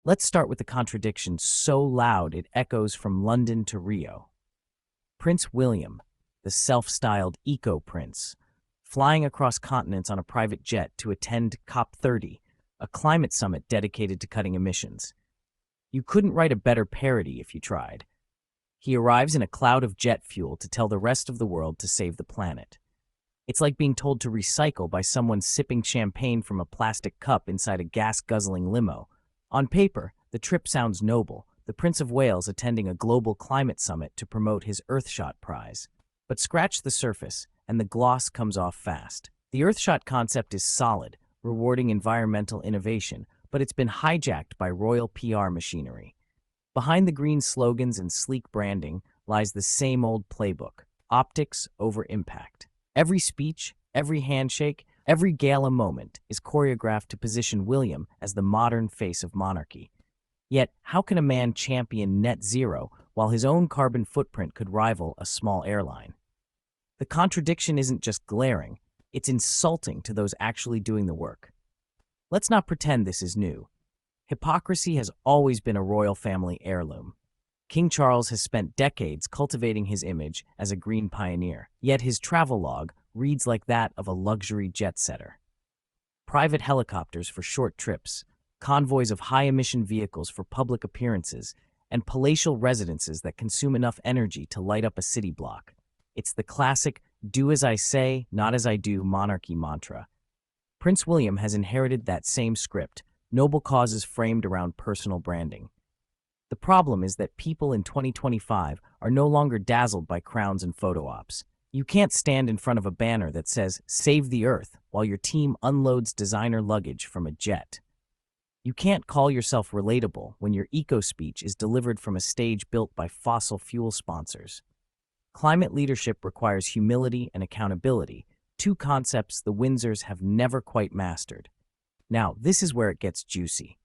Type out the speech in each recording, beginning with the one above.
Let's start with the contradiction so loud it echoes from London to Rio. Prince William, the self-styled eco-prince, flying across continents on a private jet to attend COP30, a climate summit dedicated to cutting emissions. You couldn't write a better parody if you tried. He arrives in a cloud of jet fuel to tell the rest of the world to save the planet. It's like being told to recycle by someone sipping champagne from a plastic cup inside a gas-guzzling limo. On paper, the trip sounds noble, the Prince of Wales attending a global climate summit to promote his Earthshot prize. But scratch the surface, and the gloss comes off fast. The Earthshot concept is solid, rewarding environmental innovation, but it's been hijacked by royal PR machinery. Behind the green slogans and sleek branding lies the same old playbook: optics over impact. Every speech, every handshake, every gala moment is choreographed to position William as the modern face of monarchy. Yet, how can a man champion net zero while his own carbon footprint could rival a small airline? The contradiction isn't just glaring, it's insulting to those actually doing the work. Let's not pretend this is new. Hypocrisy has always been a royal family heirloom. King Charles has spent decades cultivating his image as a green pioneer, yet his travelogue reads like that of a luxury jet-setter. Private helicopters for short trips, convoys of high-emission vehicles for public appearances, and palatial residences that consume enough energy to light up a city block. It's the classic "do as I say, not as I do" monarchy mantra. Prince William has inherited that same script, noble causes framed around personal branding. The problem is that people in 2025 are no longer dazzled by crowns and photo ops. You can't stand in front of a banner that says "Save the Earth" while your team unloads designer luggage from a jet. You can't call yourself relatable when your eco-speech is delivered from a stage built by fossil fuel sponsors. Climate leadership requires humility and accountability, two concepts the Windsors have never quite mastered. Now, this is where it gets juicy.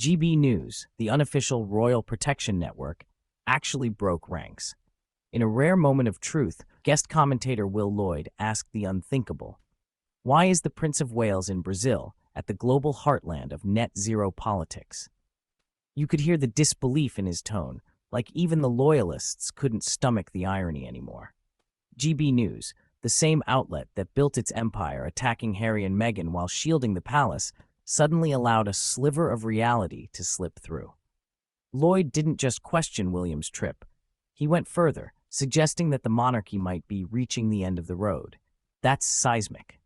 GB News, the unofficial royal protection network, actually broke ranks. In a rare moment of truth, guest commentator Will Lloyd asked the unthinkable: why is the Prince of Wales in Brazil, at the global heartland of net zero politics? You could hear the disbelief in his tone, like even the loyalists couldn't stomach the irony anymore. GB News, the same outlet that built its empire attacking Harry and Meghan while shielding the palace, suddenly allowed a sliver of reality to slip through. Lloyd didn't just question William's trip. He went further, suggesting that the monarchy might be reaching the end of the road. That's seismic.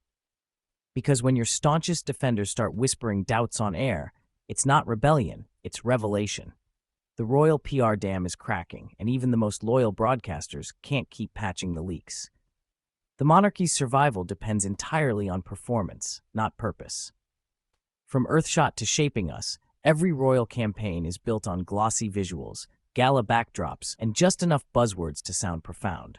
Because when your staunchest defenders start whispering doubts on air, it's not rebellion, it's revelation. The royal PR dam is cracking, and even the most loyal broadcasters can't keep patching the leaks. The monarchy's survival depends entirely on performance, not purpose. From Earthshot to Shaping Us, every royal campaign is built on glossy visuals, gala backdrops, and just enough buzzwords to sound profound.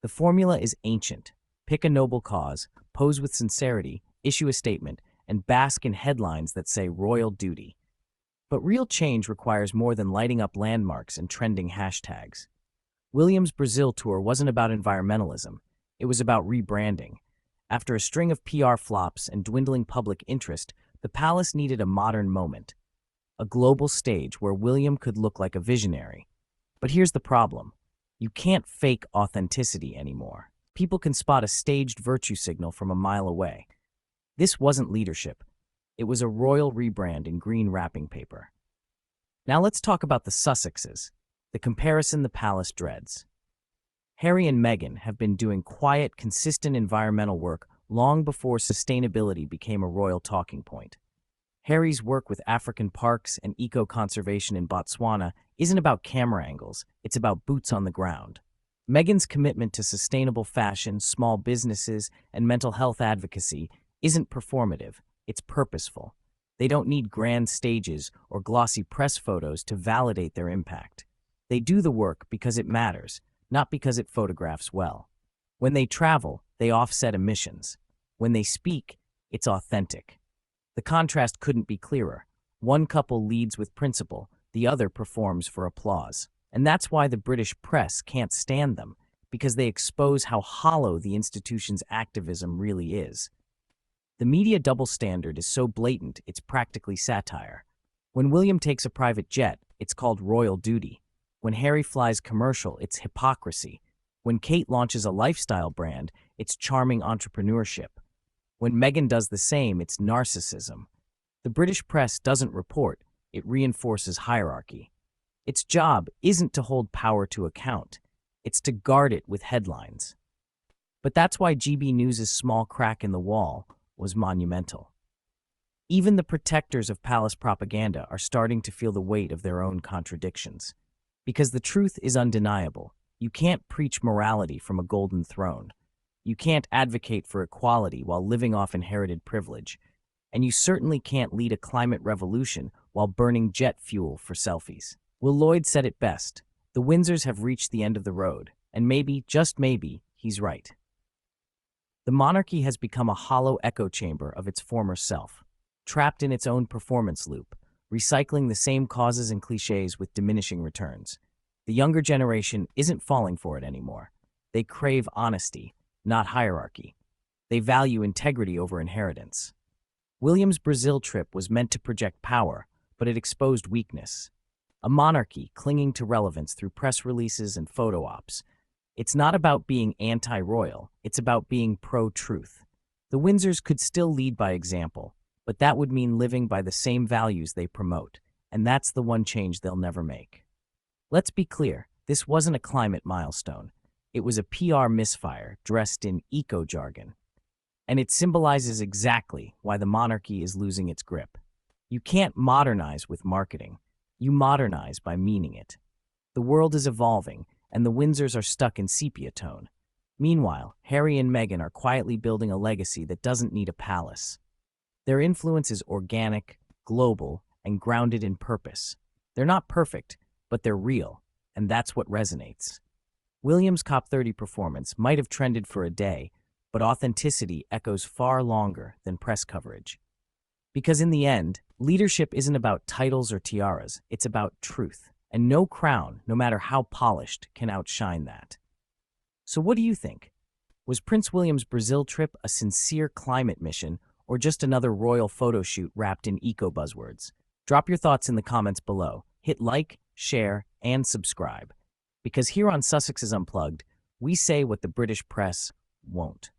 The formula is ancient. Pick a noble cause, pose with sincerity, issue a statement, and bask in headlines that say royal duty. But real change requires more than lighting up landmarks and trending hashtags. William's Brazil tour wasn't about environmentalism. It was about rebranding. After a string of PR flops and dwindling public interest, the palace needed a modern moment. A global stage where William could look like a visionary. But here's the problem. You can't fake authenticity anymore. People can spot a staged virtue signal from a mile away. This wasn't leadership. It was a royal rebrand in green wrapping paper. Now let's talk about the Sussexes, the comparison the palace dreads. Harry and Meghan have been doing quiet, consistent environmental work long before sustainability became a royal talking point. Harry's work with African parks and eco-conservation in Botswana isn't about camera angles, it's about boots on the ground. Meghan's commitment to sustainable fashion, small businesses, and mental health advocacy isn't performative, it's purposeful. They don't need grand stages or glossy press photos to validate their impact. They do the work because it matters, not because it photographs well. When they travel, they offset emissions. When they speak, it's authentic. The contrast couldn't be clearer. One couple leads with principle, the other performs for applause. And that's why the British press can't stand them, because they expose how hollow the institution's activism really is. The media double standard is so blatant it's practically satire. When William takes a private jet, it's called royal duty. When Harry flies commercial, it's hypocrisy. When Kate launches a lifestyle brand, it's charming entrepreneurship. When Meghan does the same, it's narcissism. The British press doesn't report, it reinforces hierarchy. Its job isn't to hold power to account, it's to guard it with headlines. But that's why GB News' small crack in the wall was monumental. Even the protectors of palace propaganda are starting to feel the weight of their own contradictions. Because the truth is undeniable. You can't preach morality from a golden throne. You can't advocate for equality while living off inherited privilege. And you certainly can't lead a climate revolution while burning jet fuel for selfies. Will Lloyd said it best. The Windsors have reached the end of the road. And maybe, just maybe, he's right. The monarchy has become a hollow echo chamber of its former self, trapped in its own performance loop, recycling the same causes and cliches with diminishing returns. The younger generation isn't falling for it anymore. They crave honesty, not hierarchy. They value integrity over inheritance. William's Brazil trip was meant to project power, but it exposed weakness. A monarchy clinging to relevance through press releases and photo ops. It's not about being anti-royal, it's about being pro-truth. The Windsors could still lead by example, but that would mean living by the same values they promote, and that's the one change they'll never make. Let's be clear, this wasn't a climate milestone. It was a PR misfire dressed in eco-jargon. And it symbolizes exactly why the monarchy is losing its grip. You can't modernize with marketing. You modernize by meaning it. The world is evolving, and the Windsors are stuck in sepia tone. Meanwhile, Harry and Meghan are quietly building a legacy that doesn't need a palace. Their influence is organic, global, and grounded in purpose. They're not perfect, but they're real, and that's what resonates. William's COP30 performance might have trended for a day, but authenticity echoes far longer than press coverage. Because in the end, leadership isn't about titles or tiaras, it's about truth. And no crown, no matter how polished, can outshine that. So what do you think? Was Prince William's Brazil trip a sincere climate mission, or just another royal photo shoot wrapped in eco-buzzwords? Drop your thoughts in the comments below. Hit like, share, and subscribe. Because here on Sussex's Unplugged, we say what the British press won't.